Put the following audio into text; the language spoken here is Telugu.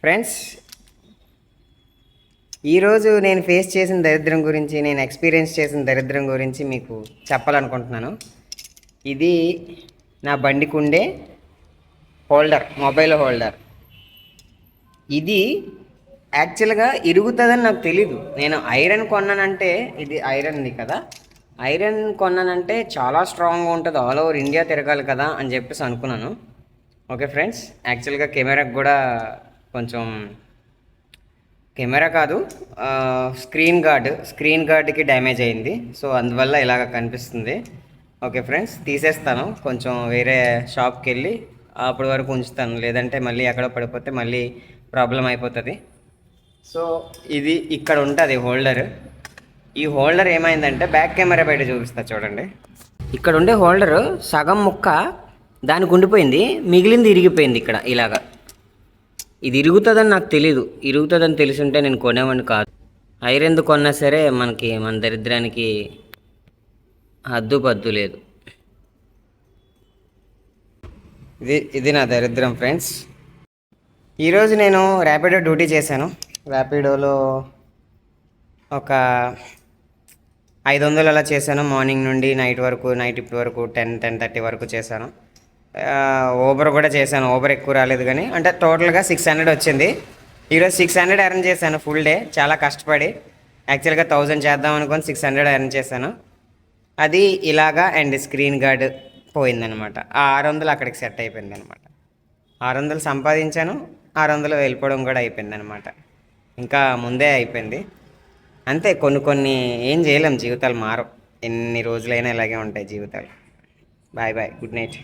ఫ్రెండ్స్, ఈరోజు నేను ఫేస్ చేసిన దరిద్రం గురించి, నేను ఎక్స్పీరియన్స్ చేసిన దరిద్రం గురించి మీకు చెప్పాలనుకుంటున్నాను. ఇది నా బండికి ఉండే హోల్డర్, మొబైల్ హోల్డర్. ఇది యాక్చువల్గా ఇరుగుతుందని నాకు తెలీదు. నేను ఐరన్ కొన్నానంటే, ఇది ఐరన్ది కదా, ఐరన్ కొన్నానంటే చాలా స్ట్రాంగ్గా ఉంటుంది, ఆల్ ఓవర్ ఇండియా తిరగాలి కదా అని చెప్పేసి అనుకున్నాను. ఓకే ఫ్రెండ్స్, యాక్చువల్గా కెమెరాకి కూడా కొంచెం, కెమెరా కాదు, స్క్రీన్ గార్డ్కి డ్యామేజ్ అయింది. సో అందువల్ల ఇలాగ కనిపిస్తుంది. ఓకే ఫ్రెండ్స్, తీసేస్తాను, కొంచెం వేరే షాప్కి వెళ్ళి అప్పటి వరకు ఉంచుతాను, లేదంటే మళ్ళీ ఎక్కడో పడిపోతే మళ్ళీ ప్రాబ్లం అయిపోతుంది. సో ఇది ఇక్కడ ఉంటుంది హోల్డర్. ఈ హోల్డర్ ఏమైందంటే, బ్యాక్ కెమెరా బయట చూపిస్తా చూడండి. ఇక్కడ ఉండే హోల్డరు సగం ముక్క దానికి ఉండిపోయింది, మిగిలింది ఇరిగిపోయింది ఇక్కడ ఇలాగా. ఇది ఇరుగుతుందని నాకు తెలీదు, ఇరుగుతుందని తెలిసింటే నేను కొనేవాడిని కాదు. ఐరన్ది కొన్నా సరే మన దరిద్రానికి హద్దు పద్దు లేదు. ఇది నా దరిద్రం ఫ్రెండ్స్. ఈరోజు నేను ర్యాపిడో డ్యూటీ చేశాను. ర్యాపిడోలో ఒక 500 అలా చేశాను, మార్నింగ్ నుండి నైట్ ఇప్పుడు వరకు 10-10:30 వరకు చేశాను. ఊబర్ కూడా చేశాను. ఊబర్ ఎక్కువ రాలేదు కానీ, అంటే టోటల్గా 600 వచ్చింది. ఈరోజు 600 ఎర్న్ చేశాను ఫుల్ డే, చాలా కష్టపడి. యాక్చువల్గా 1000 చేద్దాం అనుకొని 600 ఎర్న్ చేశాను. అది ఇలాగా, అండ్ స్క్రీన్ గార్డ్ పోయిందనమాట. ఆ 600 అక్కడికి సెట్ అయిపోయింది అనమాట. 600 సంపాదించాను, 600 వెళ్ళిపోవడం కూడా అయిపోయింది అనమాట. ఇంకా ముందే అయిపోయింది. అంతే, కొన్ని ఏం చేయలేం, జీవితాలు మారవు. ఎన్ని రోజులైనా ఇలాగే ఉంటాయి జీవితాలు. Bye bye, good night.